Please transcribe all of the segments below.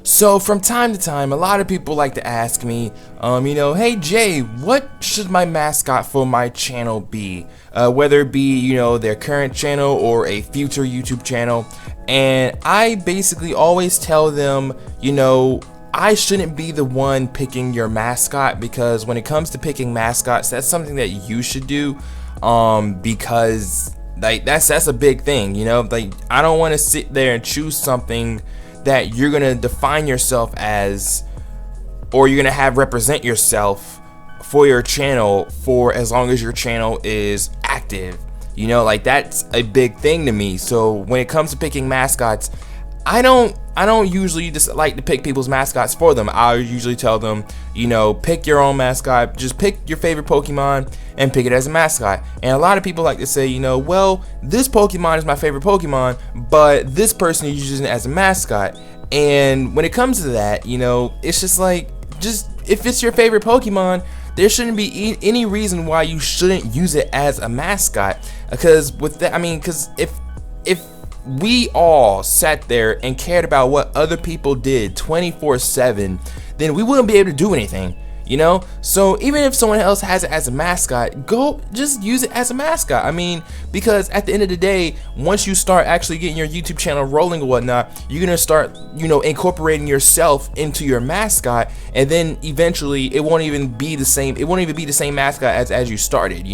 So from time to time, a lot of people like to ask me, hey Jay, what should my mascot for my channel be? Whether it be, their current channel or a future YouTube channel. And I basically always tell them, I shouldn't be the one picking your mascot, because when it comes to picking mascots, that's something that you should do, because that's a big thing, I don't want to sit there and choose something that you're gonna define yourself as, or you're gonna have represent yourself for your channel for as long as your channel is active. That's a big thing to me. So when it comes to picking mascots, I don't usually just like to pick people's mascots for them. I usually tell them, pick your own mascot, just pick your favorite Pokemon and pick it as a mascot. And a lot of people like to say, well, this Pokemon is my favorite Pokemon, but this person is using it as a mascot. And when it comes to that, it's just like, if it's your favorite Pokemon, there shouldn't be any reason why you shouldn't use it as a mascot. Because with that, because if we all sat there and cared about what other people did 24/7, then we wouldn't be able to do anything, So even if someone else has it as a mascot, go just use it as a mascot. Because at the end of the day, once you start actually getting your YouTube channel rolling or whatnot, you're gonna start, incorporating yourself into your mascot, and then eventually it won't even be the same. It won't even be the same mascot as you started.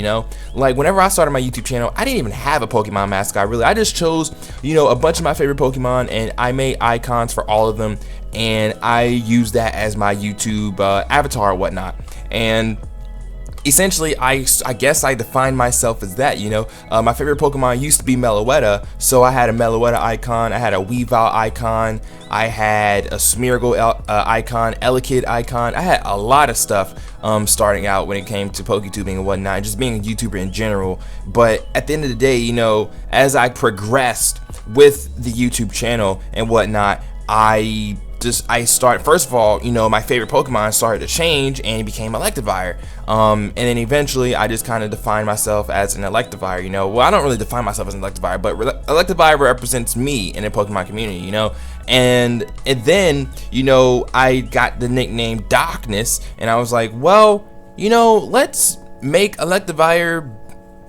Like whenever I started my YouTube channel, I didn't even have a Pokemon mascot really. I just chose, a bunch of my favorite Pokemon, and I made icons for all of them, and I use that as my YouTube avatar or whatnot. And essentially, I guess I define myself as that. My favorite Pokemon used to be Meloetta, so I had a Meloetta icon, I had a Weavile icon, I had a Smeargle icon, Elekid icon. I had a lot of stuff starting out when it came to PokeTubing and whatnot, just being a YouTuber in general. But at the end of the day, as I progressed with the YouTube channel and whatnot, first of all, my favorite Pokemon started to change and it became Electivire. And then eventually I just kind of defined myself as an Electivire, Well, I don't really define myself as an Electivire, but Electivire represents me in the Pokemon community, And then, I got the nickname Darkness, and I was like, well, let's make Electivire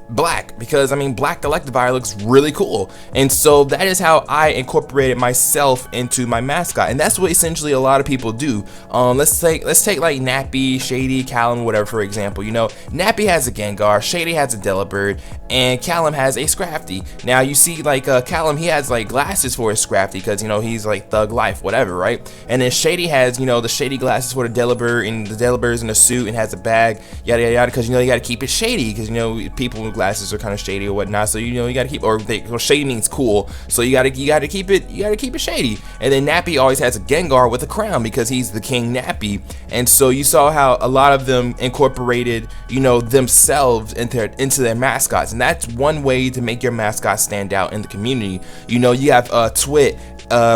black, because black Electivire looks really cool. And so that is how I incorporated myself into my mascot, and that's what essentially a lot of people do. Let's take like Nappy, Shady, Callum, whatever, for example. Nappy has a Gengar, Shady has a Delibird, and Callum has a Scrafty. Now you see, like Callum, he has like glasses for his Scrafty because he's like thug life, whatever, right? And then Shady has the Shady glasses for the Delibird, and the Delibird's in a suit and has a bag, yada yada yada, because you got to keep it shady, because people with glasses are kind of shady or whatnot. So you got to keep, or shady means cool, so you got to keep it shady. And then Nappy always has a Gengar with a crown because he's the King Nappy. And so you saw how a lot of them incorporated themselves into their mascots, and that's one way to make your mascot stand out in the community. You have Twit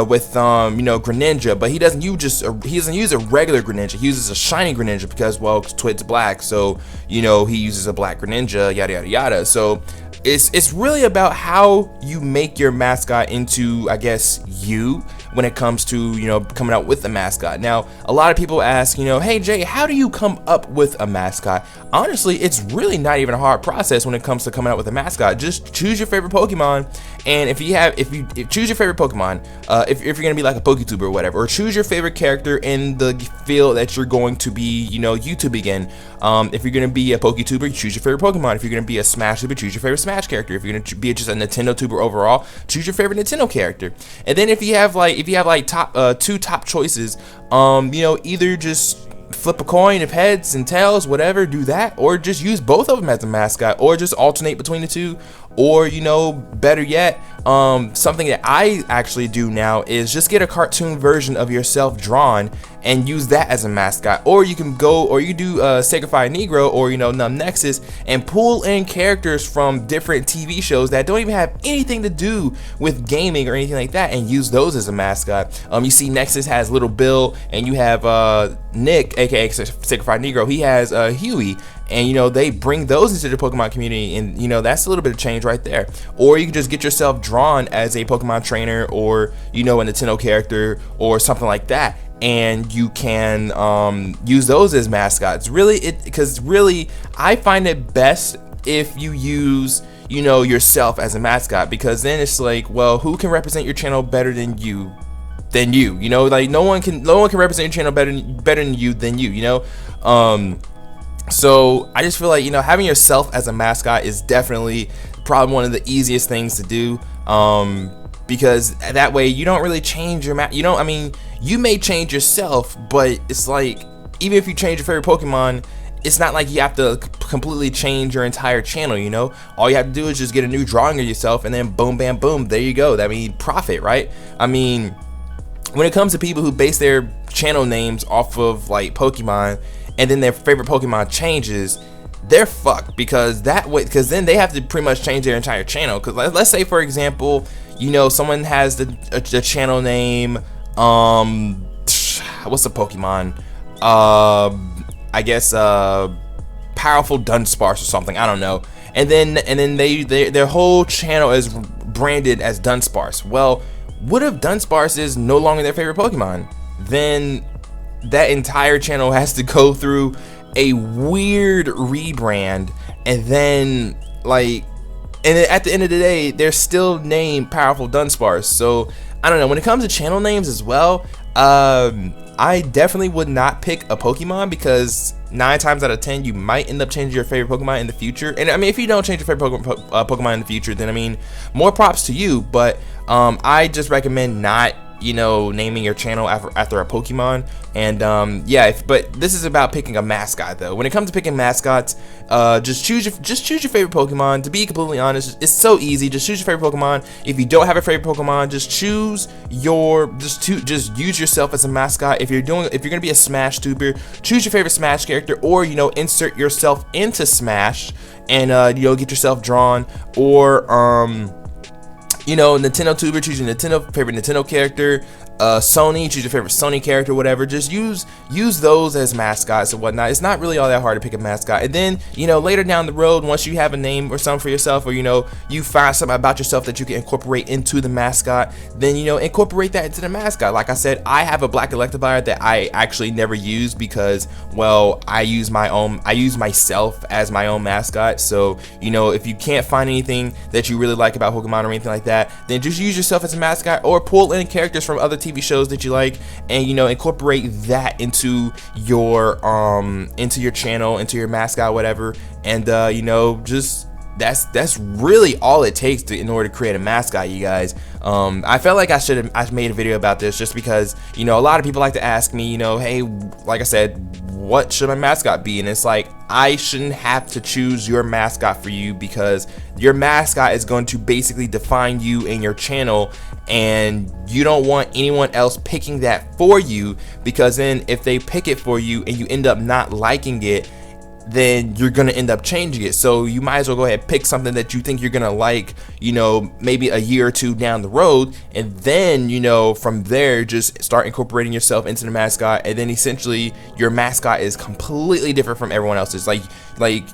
with Greninja, but he doesn't use a regular Greninja. He uses a shiny Greninja because, well, Twit's black, so he uses a black Greninja, yada yada yada. So it's really about how you make your mascot into, I guess, you, when it comes to coming out with a mascot. Now a lot of people ask, hey Jay, how do you come up with a mascot? Honestly, it's really not even a hard process when it comes to coming out with a mascot. Just choose your favorite Pokemon, and if you choose your favorite Pokemon, if you're gonna be like a PokeTuber or whatever, or choose your favorite character in the field that you're going to be YouTubing in. If you're gonna be a PokeTuber, you choose your favorite Pokemon. If you're gonna be a Smash tuber, choose your favorite Smash character. If you're gonna be just a Nintendo tuber overall, choose your favorite Nintendo character. And then if you have two top choices, either just flip a coin of heads and tails, whatever, do that, or just use both of them as a mascot, or just alternate between the two. Or better yet, something that I actually do now is just get a cartoon version of yourself drawn and use that as a mascot. Or you can do Sacrifice Negro or Numb Nexus and pull in characters from different TV shows that don't even have anything to do with gaming or anything like that, and use those as a mascot. You see Nexus has Little Bill, and you have Nick, aka Sacrifice Negro, he has Huey. and you know, they bring those into the Pokemon community, and you know, that's a little bit of change right there. Or you can just get yourself drawn as a Pokemon trainer, or you know, a Nintendo character or something like that, and you can use those as mascots. Really, because really I find it best if you use, you know, yourself as a mascot, because then it's like, well, who can represent your channel better than you? You know, like no one can represent your channel better than you, you know. So I just feel like, you know, having yourself as a mascot is definitely probably one of the easiest things to do, because that way you don't really change your I mean, you may change yourself, but it's like, even if you change your favorite Pokemon, it's not like you have to completely change your entire channel, you know. All you have to do is just get a new drawing of yourself, and then boom, bam, boom, there you go. That means profit, right? I mean, when it comes to people who base their channel names off of like Pokemon, and then their favorite Pokemon changes, they're fucked, because then they have to pretty much change their entire channel. Because let's say, for example, you know, someone has the channel name, what's the Pokemon? I guess Powerful Dunsparce or something, I don't know. And then their whole channel is branded as Dunsparce. Well, what if Dunsparce is no longer their favorite Pokemon? Then that entire channel has to go through a weird rebrand, and then like, and at the end of the day, they're still named Powerful Dunsparce. So I don't know, when it comes to channel names as well, I definitely would not pick a Pokemon, because 9 times out of 10 you might end up changing your favorite Pokemon in the future. And I mean, if you don't change your favorite Pokemon in the future, then I mean, more props to you. But I just recommend not, you know, naming your channel after a Pokemon. And yeah, but this is about picking a mascot though. When it comes to picking mascots, just choose your favorite Pokemon. To be completely honest, it's so easy. Just choose your favorite Pokemon. If you don't have a favorite Pokemon, just use yourself as a mascot. If you're gonna be a Smash tuber, choose your favorite Smash character, or you know, insert yourself into Smash, and you know, get yourself drawn. Or you know, Nintendo tuber, choose your favorite Nintendo character. Sony, choose your favorite Sony character, whatever. Just use those as mascots and whatnot. It's not really all that hard to pick a mascot. And then, you know, later down the road, once you have a name or something for yourself, or you know, you find something about yourself that you can incorporate into the mascot, then you know, incorporate that into the mascot. Like I said, I have a black Electivire that I actually never use, because, well, I use myself as my own mascot. So, you know, if you can't find anything that you really like about Pokemon or anything like that, then just use yourself as a mascot, or pull in characters from other TV shows that you like, and you know, incorporate that into your channel, into your mascot, whatever. And you know, just that's really all it takes in order to create a mascot, you guys. I felt like I made a video about this, just because, you know, a lot of people like to ask me, you know, hey, like I said, what should my mascot be? And it's like, I shouldn't have to choose your mascot for you, because your mascot is going to basically define you and your channel, and you don't want anyone else picking that for you, because then if they pick it for you and you end up not liking it, then you're gonna end up changing it. So you might as well go ahead and pick something that you think you're gonna like, you know, maybe a year or two down the road, and then, you know, from there just start incorporating yourself into the mascot, and then essentially your mascot is completely different from everyone else's. Like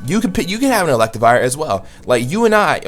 you can have an Electivire as well. Like you and I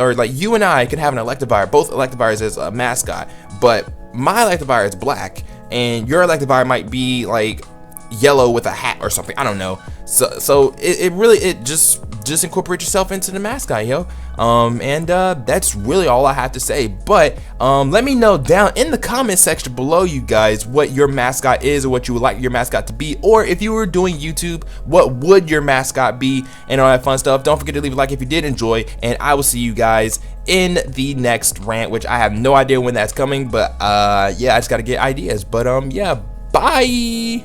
can have an Electivire, both Electivires as a mascot, but my Electivire is black, and your Electivire might be like yellow with a hat or something, I don't know. So it just incorporate yourself into the mascot, yo. And that's really all I have to say. But let me know down in the comment section below, you guys, what your mascot is, or what you would like your mascot to be, or if you were doing YouTube, what would your mascot be, and all that fun stuff. Don't forget to leave a like if you did enjoy, and I will see you guys in the next rant, which I have no idea when that's coming, but yeah, I just gotta get ideas. But yeah, bye.